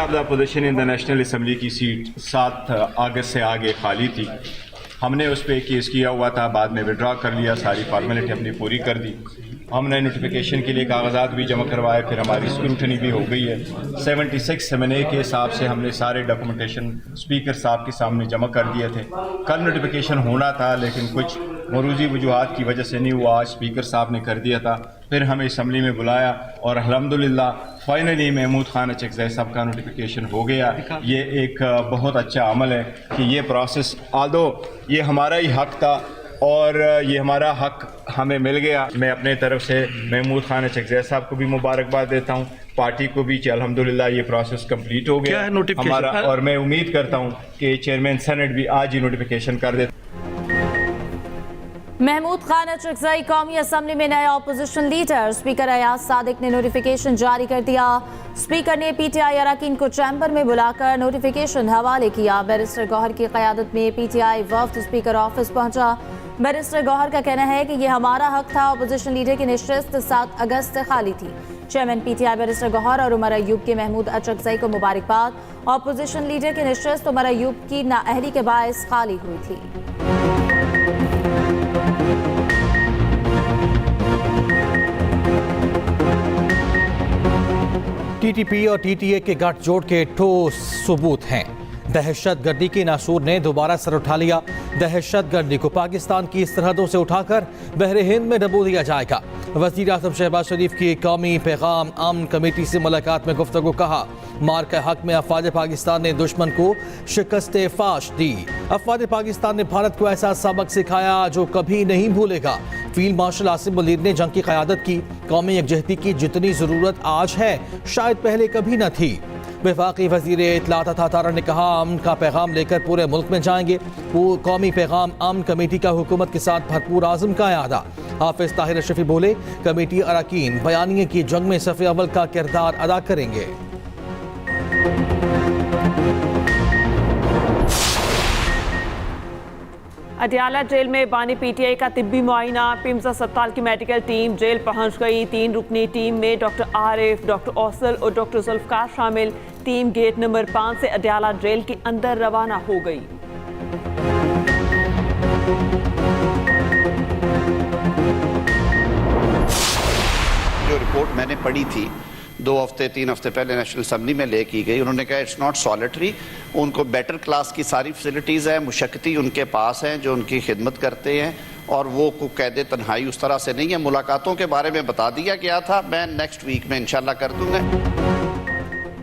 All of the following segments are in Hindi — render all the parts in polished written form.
Of the position in the national assembly की सीट 7 अगस्त से आगे खाली थी। हमने उस पर केस किया हुआ था, बाद में विड्रॉ कर लिया, सारी फॉर्मेलिटी अपनी पूरी कर दी। हमने नोटिफिकेशन के लिए कागजात भी जमा करवाए, फिर हमारी स्क्रूटनी भी हो गई है। 76 7A के हिसाब से हमने सारे डॉक्यूमेंटेशन स्पीकर साहब के सामने जमा कर दिए थे। कल नोटिफिकेशन होना था लेकिन कुछ मरूजी वजूहात की वजह से नहीं हुआ, आज स्पीकर साहब ने कर दिया था। फिर हमें असम्बली में बुलाया और अल्हम्दुलिल्लाह फाइनली महमूद खान अचकज़ई साहब का नोटिफिकेशन हो गया। ये एक बहुत अच्छा अमल है कि ये प्रोसेस आदो ये हमारा ही हक था और ये हमारा हक हमें मिल गया। मैं अपने तरफ से महमूद खान अचकज़ई साहब को भी मुबारकबाद देता हूँ, पार्टी को भी, अल्हम्दुलिल्लाह ये प्रोसेस कंप्लीट हो गया हमारा, और मैं उम्मीद करता हूँ कि चेयरमैन सेनेट भी आज ही नोटिफिकेशन कर देता। महमूद खान अचकज़ई कौमी असम्बली में नए opposition leader. Speaker Ayaz Sadiq ने नोटिफिकेशन जारी कर दिया। स्पीकर ने PTI अरकान को चैम्बर में बुलाकर नोटिफिकेशन हवाले किया। बैरिस्टर गौहर की क़यादत में PTI वफ़द स्पीकर ऑफिस पहुंचा। बैरिस्टर गौहर का कहना है कि यह हमारा हक था। अपोजिशन लीडर की नशिस्त 7 अगस्त से खाली थी। चेयरमैन PTI बैरिस्टर गौहर और उमर अयूब के महमूद अचकज़ई को मुबारकबाद। अपोजिशन लीडर की नशिस्त उमर अयूब की नाअहली के बायस खाली हुई थी। TTP और TTA के गठजोड़ के ठोस सबूत हैं। दहशतगर्दी के नासूर ने दोबारा सर उठा लिया। दहशतगर्दी को पाकिस्तान की सरहदों से उठाकर बहरे हिंद में डबो दिया जाएगा। वज़ीर आज़म शहबाज शरीफ की कौमी पैगाम अमन कमेटी से मुलाकात में गुफ्तगू। कहा, मार के हक में अफवाज पाकिस्तान ने दुश्मन को शिकस्त फाश दी। अफवाज पाकिस्तान ने भारत को ऐसा सबक सिखाया जो कभी नहीं भूलेगा। फील्ड मार्शल आसिम मुनीर ने जंग की क़यादत की। कौमी यकजहती की जितनी ज़रूरत आज है शायद पहले कभी न थी। वफाकी वज़ीर इत्तलात अता तारा ने कहा, अमन का पैगाम लेकर पूरे मुल्क में जाएंगे। कौमी पैगाम अमन कमेटी का हुकूमत के साथ भरपूर आज़म का अदा। हाफिज ताहिर अशरफी बोले, कमेटी अरकान बयानिए की जंग में सफ़े अव्वल का किरदार अदा करेंगे। अडयाला जेल में बानी PTI का तिब्बी मुआयना। पिम्स अस्पताल की मेडिकल टीम जेल पहुंच गई। 3 रुकनी टीम में डॉक्टर आरिफ, डॉक्टर औसल और डॉक्टर जुल्फकार शामिल। टीम गेट नंबर 5 से अडयाला जेल के अंदर रवाना हो गई। जो रिपोर्ट मैंने पढ़ी थी 2 हफ्ते 3 हफ्ते पहले नेशनल असम्बली में ले की गई, उन्होंने कहा इट्स नॉट सॉलिटरी, उनको बेटर क्लास की सारी फैसिलिटीज़ हैं, मुशक्कती उनके पास हैं जो उनकी खिदमत करते हैं और वो को कैद तन्हाई उस तरह से नहीं है। मुलाकातों के बारे में बता दिया गया था, मैं नेक्स्ट वीक में इंशाल्लाह कर दूंगा।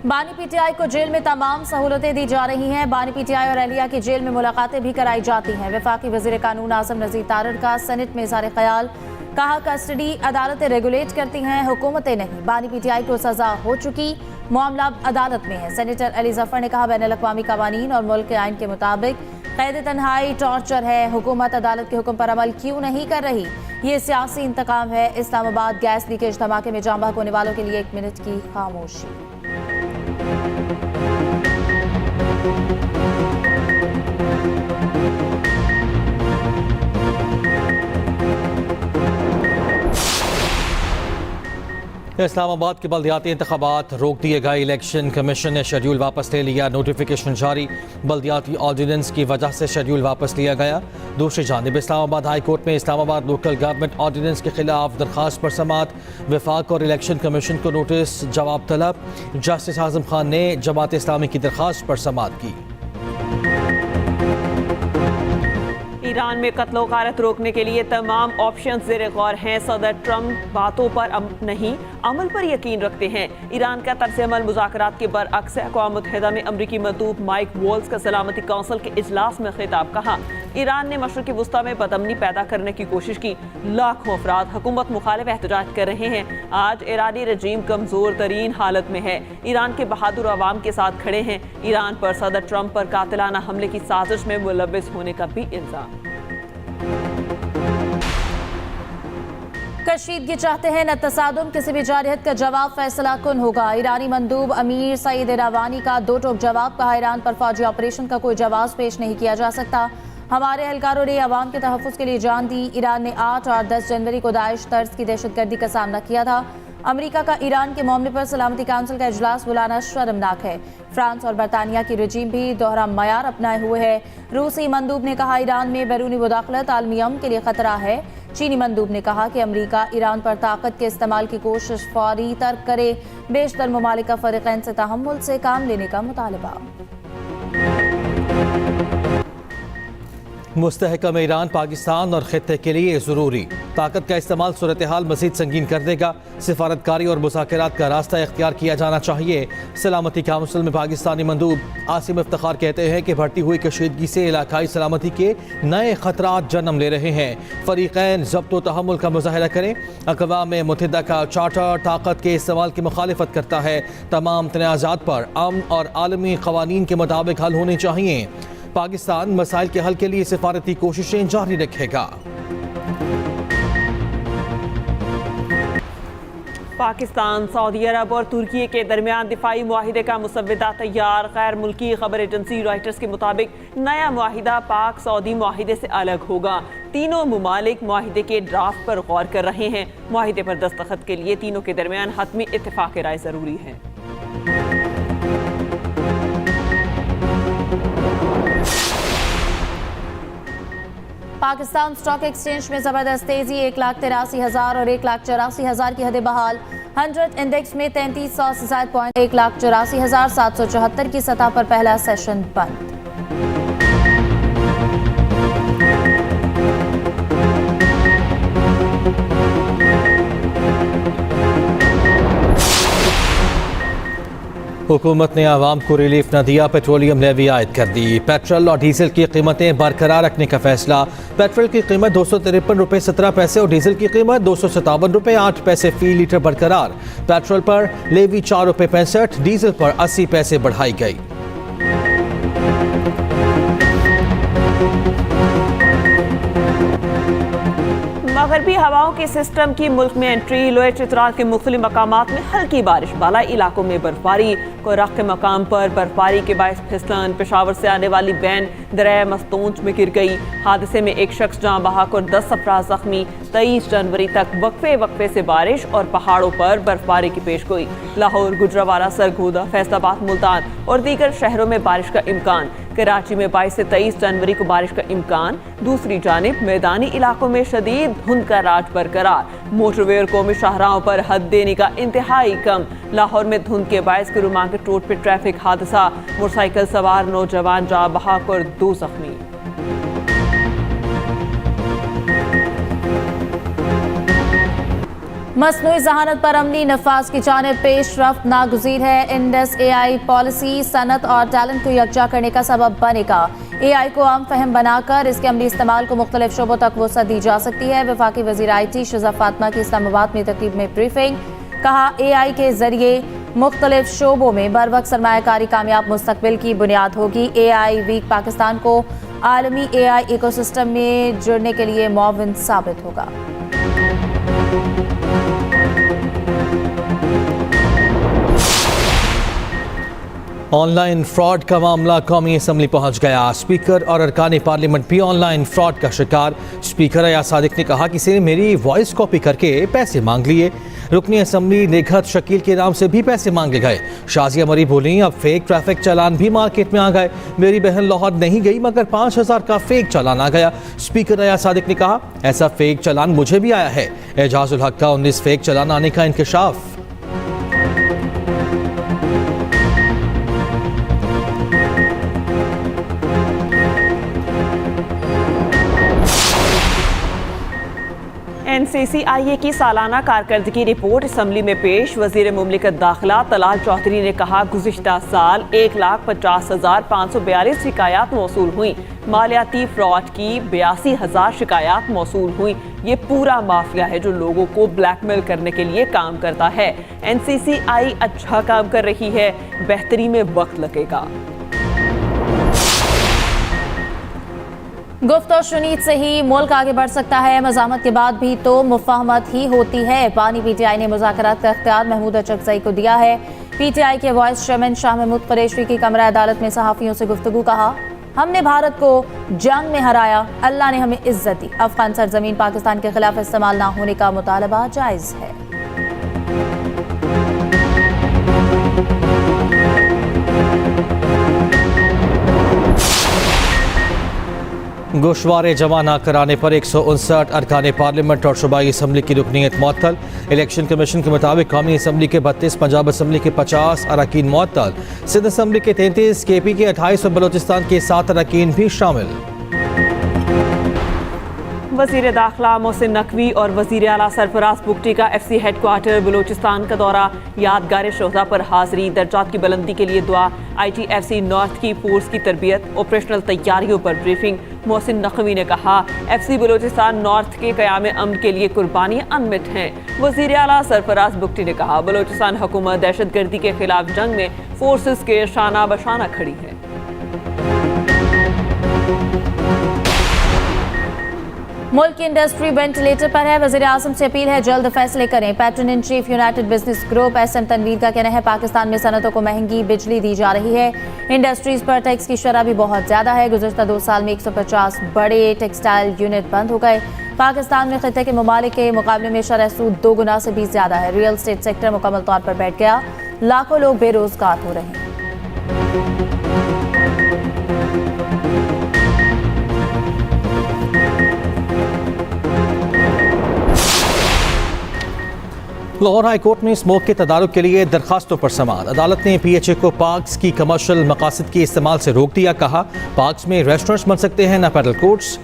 बानी PTI को जेल में तमाम सहूलतें दी जा रही हैं। बानी PTI और एहलिया की जेल में मुलाकातें भी कराई जाती हैं। वफाकी वज़ीर कानून आज़म नज़ीर तारड़ का सेनेट में इज़हार ख्याल। कहा, कस्टडी अदालतें रेगुलेट करती हैं, हुकूमतें नहीं। बानी PTI को सजा हो चुकी, मामला अदालत में है। सेनेटर अली जफर ने कहा, बैनुल अक़वामी कवानीन और मुल्क के आइन के मुताबिक कैद तन्हाई टॉर्चर है। हुकूमत अदालत के हुक्म पर अमल क्यों नहीं कर रही? ये सियासी इंतकाम है। इस्लामाबाद गैस लीकेज धमाके में जान बहक होने वालों के लिए 1 मिनट की खामोशी। इस्लामाबाद के बल्दियाती इंतखाबात रोक दिए गए। इलेक्शन कमीशन ने शेड्यूल वापस ले लिया। नोटिफिकेशन जारी। बल्दियाती ऑर्डिनेंस की वजह से शेड्यूल वापस लिया गया। दूसरी जानिब इस्लामाबाद हाई कोर्ट में इस्लामाबाद लोकल गवर्नमेंट ऑर्डिनेंस के खिलाफ दरखास्त पर समाअत। वफाक और इलेक्शन कमीशन को नोटिस जवाब तलब। जस्टिस आजम खान ने जमात इस्लामी की दरखास्त पर समाअत की। ईरान में कत्ल गारत रोकने के लिए तमाम ऑप्शन ज़ेर गौर हैं। सदर ट्रंप बातों पर नहीं अमल पर यकीन रखते हैं। ईरान का तर्ज अमल मुज़ाकरात के बरअक्स है। अक़वाम मुत्तहिदा में अमरीकी मंदूब माइक वॉल्स का सलामती कौंसिल के इजलास में खिताब। कहा, ईरान ने मशरिक़ी वुस्ता में बदअमनी पैदा करने की कोशिश की। लाखों अफराद हुकूमत मुखालिफ एहतजाज कर रहे हैं। आज ईरानी रजीम कमज़ोर तरीन हालत में है। ईरान के बहादुर अवाम के साथ खड़े हैं। ईरान पर सदर ट्रंप पर कातिलाना हमले की साजिश में मुलव्विस होने का भी इल्ज़ाम। कशीदगी चाहते हैं न तसादुम, किसी भी जारहत का जवाब फैसला कुन होगा। ईरानी मंदूब अमीर सईद इरावानी का 2 टोक जवाब। कहा, ईरान पर फौजी ऑपरेशन का कोई जवाब पेश नहीं किया जा सकता। हमारे एहलकारों ने अवाम के तहफ़्फ़ुज़ के लिए जान दी। ईरान ने 8 और 10 जनवरी को दाइश तर्ज की दहशतगर्दी का सामना किया था। अमेरिका का ईरान के मामले पर सलामती काउंसिल का इजलास बुलाना शर्मनाक है। फ्रांस और बरतानिया की रजीम भी दोहरा मयार अपनाए हुए है। रूसी मंदूब ने कहा ईरान में बैरूनी मुदाखलत आलमी अमन के लिए खतरा है। चीनी मंदूब ने कहा कि अमेरिका ईरान पर ताकत के इस्तेमाल की कोशिश फौरी तर्क करे। बेशतर ममालिक का फरीकैन से तहम्मुल से काम लेने का मुतालबा। मुस्तहकम ईरान पाकिस्तान और खित्ते के लिए ज़रूरी ताकत का इस्तेमाल सूरत हाल मज़ीद संगीन कर देगा। सिफारतकारी और मुज़ाकरात का रास्ता इख्तियार किया जाना चाहिए। सलामती काउंसिल में पाकिस्तानी मंदूब आसिम इफ्तिखार कहते हैं कि बढ़ती हुई कशीदगी से इलाकाई सलामती के नए खतरात जन्म ले रहे हैं। फरीकैन ज़ब्त व तहम्मुल का मुज़ाहरा करें। अक़वाम मुत्तहिदा का चार्टर ताकत के इस्तेमाल की मुखालिफत करता है। तमाम तनाज़ात पर अमन और आलमी क़वानीन के मुताबिक हल होने चाहिए। पाकिस्तान मसाइल के हल के लिए सिफारती कोशिशें जारी रखेगा। पाकिस्तान, सऊदी अरब और तुर्की के दरमियान दिफाई मुआहिदे का मुसव्वदा तैयार। गैर मुल्की खबर एजेंसी रॉयटर्स के मुताबिक नया मुआहिदा पाक सऊदी मुआहिदे से अलग होगा। तीनों मुमालिक मुआहिदे के ड्राफ्ट पर गौर कर रहे हैं। मुआहिदे पर दस्तखत के लिए तीनों के दरमियान हतमी इत्तेफाक राय जरूरी है। पाकिस्तान स्टॉक एक्सचेंज में जबरदस्त तेजी, 1,83,000 और 1,84,000 की हदें बहाल। 100 इंडेक्स में 3300 से ज्यादा पॉइंट, 1,84,774 की सतह पर पहला सेशन बंद। हुकूमत ने आवाम को रिलीफ न दिया, पेट्रोलियम लेवी आयद कर दी। पेट्रोल और डीजल की कीमतें बरकरार रखने का फैसला। पेट्रोल की कीमत 253 रुपये 17 पैसे और डीजल की कीमत 257 रुपये 8 पैसे फी लीटर बरकरार। पेट्रोल पर लेवी 4 रुपये 65, डीजल पर 80 पैसे बढ़ाई गई। मगरबी हवाओं के सिस्टम की मुल्क में एंट्री। लोहे चित्राल के मुख्तलिफ मकामात में हल्की बारिश, बालाई इलाकों में बर्फबारी। कोरख के मकाम पर बर्फबारी के बायस फिसलन। पेशावर से आने वाली वैन दरिया मस्तूंज में गिर गई। हादसे में एक शख्स जाँ बहक और 10 अफराद जख्मी। 23 जनवरी तक वक्फे वक्फे से बारिश और पहाड़ों पर बर्फबारी की पेशगोई। लाहौर, गुजरावाला, सरगोदा, फैसलाबाद, मुल्तान और दीगर शहरों में बारिश का इम्कान। कराची में 22 से 23 जनवरी को बारिश का इम्कान। दूसरी जानिब मैदानी इलाकों में शदीद धुंध का राज बरकरार। मोटरवे और कौमी शाहराहों पर हद देने का इंतहाई कम। लाहौर में धुंध के बायस गुरु मार्केट रोड पर ट्रैफिक हादसा, मोटरसाइकिल सवार नौजवान जाँ बहक और 2 जख्मी। मसनूई जहानत पर अमली नफाज की जानिब पेशरफ्त नागुज़ीर है। इंडस AI पॉलिसी सनत और टैलेंट को यकजा करने का सबब बनेगा। AI को आम फहम बनाकर इसके अमली इस्तेमाल को मुख्तलिफ शोबों तक वसअत दी जा सकती है। वफाकी वज़ीर IT शिज़ा फातिमा की इस्लामाबाद में तकरीब में ब्रीफिंग। कहा AI के जरिए मुख्तलिफ शोबों में बर वक्त सरमायाकारी कामयाब मुस्तकबिल की बुनियाद होगी। AI वीक पाकिस्तान को आलमी AI इकोसिस्टम में जुड़ने के लिए मुआविन साबित होगा। ऑनलाइन फ्रॉड का मामला कौमी असम्बली पहुंच गया। स्पीकर और अरकान पार्लियामेंट भी ऑनलाइन फ्रॉड का शिकार। स्पीकर अयाज सादिक ने कहा किसी ने मेरी वॉइस कॉपी करके पैसे मांग लिए। रुकनी असम्बली निघत शकील के नाम से भी पैसे मांगे गए। शाजिया मरी बोली अब फेक ट्रैफिक चालान भी मार्केट में आ गए। मेरी बहन लाहौर नहीं गई मगर 5000 का फेक चालान आ गया। स्पीकर अयाज सादिक ने कहा ऐसा फेक चालान मुझे भी आया है। एजाजुल हक का 19 फेक चालान आने का इंकशाफ। NCCIA की सालाना कारकर्दगी रिपोर्ट असम्बली में पेश। वजीर मुमलिकत दाखिला तलाल चौधरी ने कहा गुज़िश्ता साल 1,50,542 शिकायत मौसूल हुई। मालियाती फ्रॉड की 82,000 शिकायत मौसूल हुई। ये पूरा माफिया है जो लोगों को ब्लैकमेल करने के लिए काम करता है। NCCI अच्छा काम कर रही है, बेहतरी में वक्त लगेगा। गुफ्त और शुनीद से ही मुल्क आगे बढ़ सकता है। मज़ामत के बाद भी तो मुफाहमत ही होती है। बानी PTI ने मुज़ाकरात का इख्तियार महमूद अचकज़ई को दिया है। PTI के वाइस चेयरमैन शाह महमूद कुरैशी की कमरा अदालत में सहाफ़ियों से गुफ्तगू। कहा हमने भारत को जंग में हराया, अल्लाह ने हमें इज्जत दी। अफगान सरजमीन पाकिस्तान के खिलाफ इस्तेमाल ना होने का मुतालबा जायज़ है। गोशवारे जमा न कराने पर 159 अरकान पार्लियामेंट और सूबाई असम्बली की रुकनीत मुअत्तल। इलेक्शन कमीशन के मुताबिक कौमी असम्बली के 32, पंजाब असम्बली के 50 अरकान मुअत्तल, सिंध असम्बली के 33, KP के 28 और बलोचिस्तान के 7 अरकान भी शामिल। वज़ीर दाखिला मोहसिन नकवी और वज़ीर आला सरफराज बुगटी का FC हेडक्वार्टर बलूचिस्तान का दौरा, यादगार शोहदा पर हाज़री, दर्जात की बुलंदी के लिए दुआ, ITFC नॉर्थ की फोर्स की तरबियत, ऑपरेशनल तैयारियों पर ब्रीफिंग। मोहसिन नकवी ने कहा FC बलूचिस्तान नॉर्थ के क़याम अमन के लिए कुर्बानियाँ अनमिट हैं। वज़ीर आला सरफराज बुगटी ने कहा बलूचिस्तान हुकूमत दहशत गर्दी के खिलाफ जंग में फोर्सेस के शाना बशाना खड़ी है। मुल्क की इंडस्ट्री वेंटिलेटर पर है, वज़ीर आज़म से अपील है जल्द फैसले करें। Patron in chief United Business Group SM Tanveer का कहना है पाकिस्तान में सनतों को महंगी बिजली दी जा रही है। इंडस्ट्रीज पर टैक्स की शरह भी बहुत ज़्यादा है। गुज़श्ता 2 साल में 150 बड़े टेक्सटाइल यूनिट बंद हो गए। पाकिस्तान में खित्ते के ममालिक के मुकाबले में शरह सूद 2 गुना से भी ज़्यादा है। रियल स्टेट सेक्टर मुकम्मल तौर पर बैठ गया, लाखों लोग बेरोजगार हो रहे हैं। लाहौर हाई कोर्ट में स्मोक के तदारुक के लिए दरखास्तों पर समाअत। अदालत ने PHA को पार्क्स की कमर्शियल मकासद के इस्तेमाल से रोक दिया। कहा पार्क्स में रेस्टोरेंट्स बन सकते हैं, न पेडल कोर्ट्स।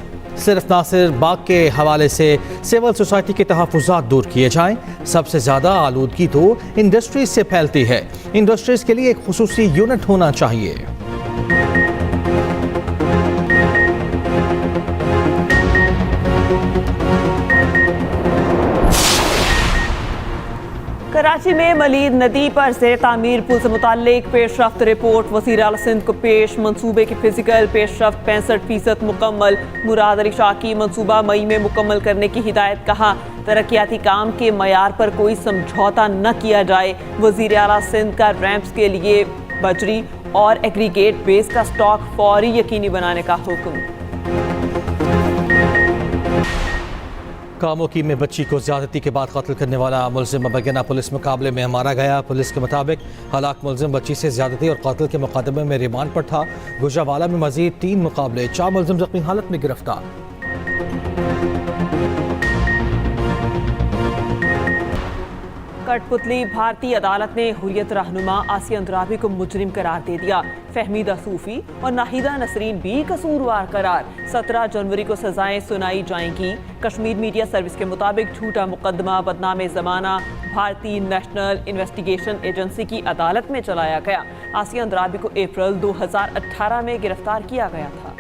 सिर्फ नासिर बाग के हवाले से सिविल सोसाइटी के तहफ़्फ़ुज़ात दूर किए जाएं। सबसे ज़्यादा आलूदगी तो इंडस्ट्रीज से फैलती है। इंडस्ट्रीज के लिए एक खुसूसी यूनिट होना चाहिए। कराची में मलीद नदी पर ज़ेर तामीर पुल से मुताल्लिक पेशरफ्त रिपोर्ट वज़ीर आला सिंध को पेश। मंसूबे की फिजिकल पेशरफ्त 65% मुकम्मल। मुराद अली शाह की मंसूबा मई में मुकम्मल करने की हिदायत। कहा तरक्याती काम के मयार पर कोई समझौता न किया जाए। वज़ीर आला सिंध का रैंप्स के लिए बजरी और एग्रीगेट बेस का स्टॉक फौरी यकीनी बनाने का हुक्म। कामोकी में बच्ची को ज्यादती के बाद कत्ल करने वाला मुलजिम बगैना पुलिस मुकाबले में मारा गया। पुलिस के मुताबिक हलाक मुलजिम बच्ची से ज्यादती और कत्ल के मुकदमे में रिमांड पर था। गुजरावाला में मजीद 3 मुकाबले, 4 मुलजिम जख्मी हालत में गिरफ्तार। कठपुतली भारतीय अदालत ने हुर्रियत रहनुमा आसिया अंद्राबी को मुजरिम करार दे दिया। फहमीदा सूफी और नाहिदा नसरीन भी कसूरवार करार। 17 जनवरी को सजाएं सुनाई जाएंगी। कश्मीर मीडिया सर्विस के मुताबिक झूठा मुकदमा बदनामे ज़माना भारतीय नेशनल इन्वेस्टिगेशन एजेंसी की अदालत में चलाया गया। आसिया अंद्राबी को अप्रैल 2018 में गिरफ्तार किया गया था।